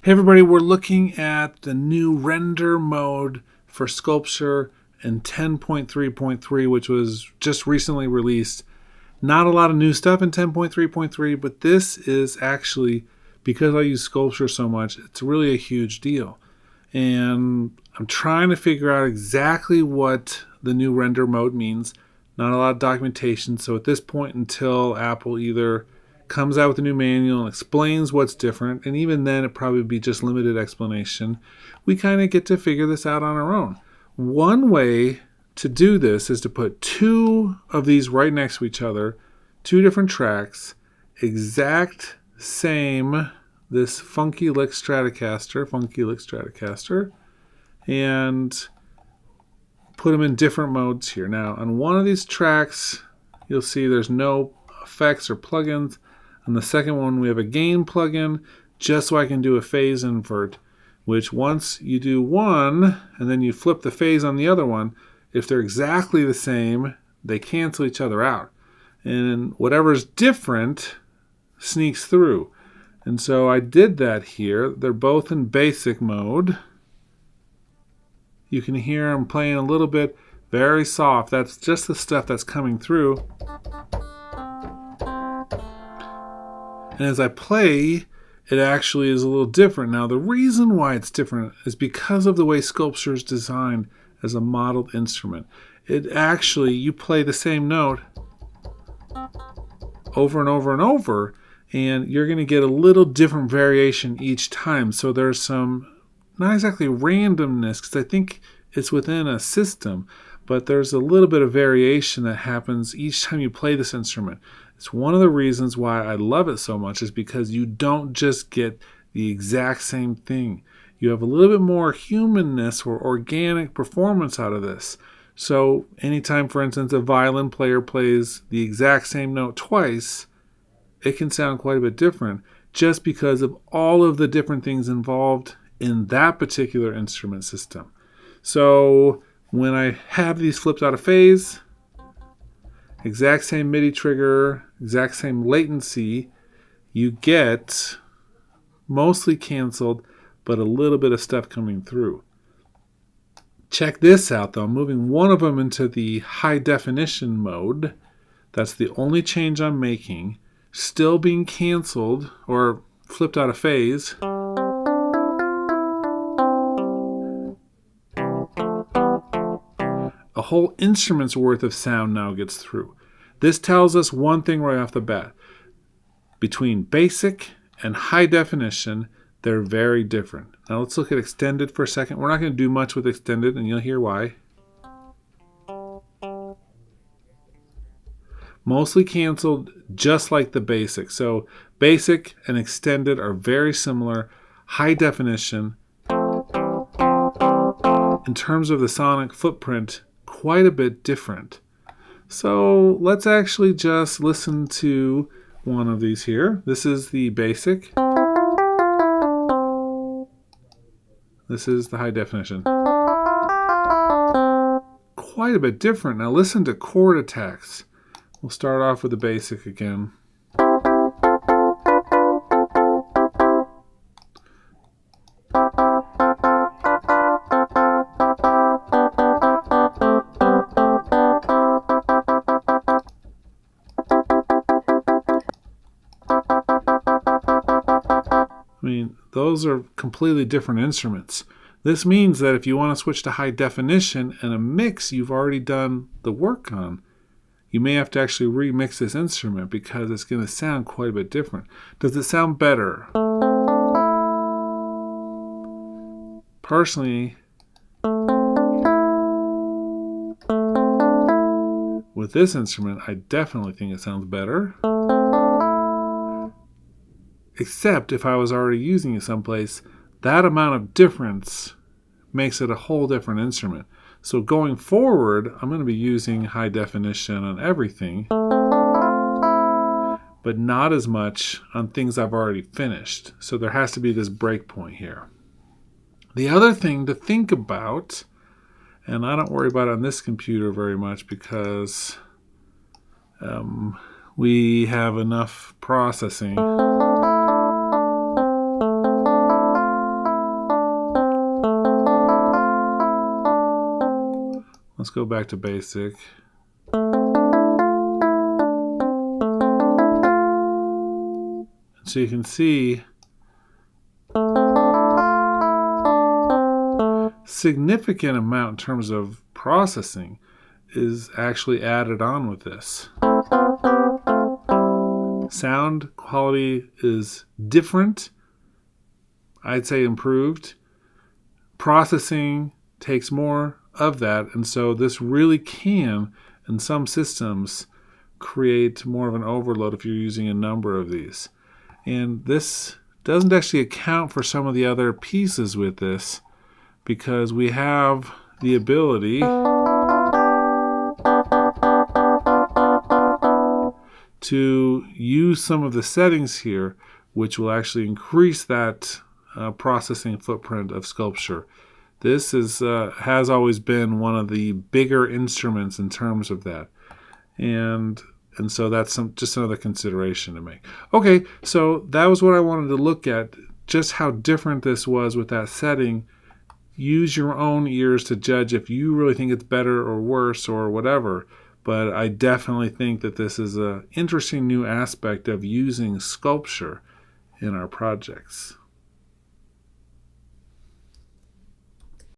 Hey everybody, we're looking at the new render mode for Sculpture in 10.3.3, which was just recently released. Not a lot of new stuff in 10.3.3, but this is actually, because I use Sculpture so much, it's really a huge deal. And I'm trying to figure out exactly what the new render mode means. Not a lot of documentation, so at this point, until Apple either comes out with a new manual and explains what's different, and even then it probably be just limited explanation, we kind of get to figure this out on our own. One way to do this is to put two of these right next to each other, two different tracks, exact same, this Funky Lick Stratocaster, and put them in different modes here. Now, on one of these tracks, you'll see there's no effects or plugins. On the second one, we have a gain plugin, just so I can do a phase invert, which once you do one, and then you flip the phase on the other one, if they're exactly the same, they cancel each other out. And whatever's different sneaks through. And so I did that here. They're both in basic mode. You can hear I'm playing a little bit, very soft. That's just the stuff that's coming through. And as I play, it actually is a little different. Now, the reason why it's different is because of the way Sculpture is designed as a modeled instrument. It actually, you play the same note over and over and over, and you're going to get a little different variation each time. So there's some, not exactly randomness, because I think it's within a system, but there's a little bit of variation that happens each time you play this instrument. It's one of the reasons why I love it so much, is because you don't just get the exact same thing. You have a little bit more humanness or organic performance out of this. So anytime, for instance, a violin player plays the exact same note twice, it can sound quite a bit different just because of all of the different things involved in that particular instrument system. So when I have these flipped out of phase, exact same MIDI trigger, exact same latency, you get mostly canceled, but a little bit of stuff coming through. Check this out though. I'm moving one of them into the high definition mode. That's the only change I'm making. Still being canceled or flipped out of phase. A whole instrument's worth of sound now gets through. This tells us one thing right off the bat. Between basic and high definition, they're very different. Now let's look at extended for a second. We're not going to do much with extended, and you'll hear why. Mostly canceled, just like the basic. So basic and extended are very similar. High definition, in terms of the sonic footprint, quite a bit different. So let's actually just listen to one of these here. This is the basic. This is the high definition. Quite a bit different. Now listen to chord attacks. We'll start off with the basic again. I mean, those are completely different instruments. This means that if you want to switch to high definition and a mix you've already done the work on, you may have to actually remix this instrument because it's going to sound quite a bit different. Does it sound better? Personally, with this instrument, I definitely think it sounds better. Except if I was already using it someplace, that amount of difference makes it a whole different instrument. So going forward, I'm going to be using high definition on everything, but not as much on things I've already finished. So there has to be this break point here. The other thing to think about, and I don't worry about it on this computer very much because we have enough processing. Let's go back to basic. So you can see significant amount in terms of processing is actually added on with this. Sound quality is different. I'd say improved. Processing takes more of that, and so this really can, in some systems, create more of an overload if you're using a number of these. And this doesn't actually account for some of the other pieces with this, because we have the ability to use some of the settings here, which will actually increase that processing footprint of Sculpture. This has always been one of the bigger instruments in terms of that. And so that's just another consideration to make. Okay, so that was what I wanted to look at, just how different this was with that setting. Use your own ears to judge if you really think it's better or worse or whatever. But I definitely think that this is an interesting new aspect of using Sculpture in our projects.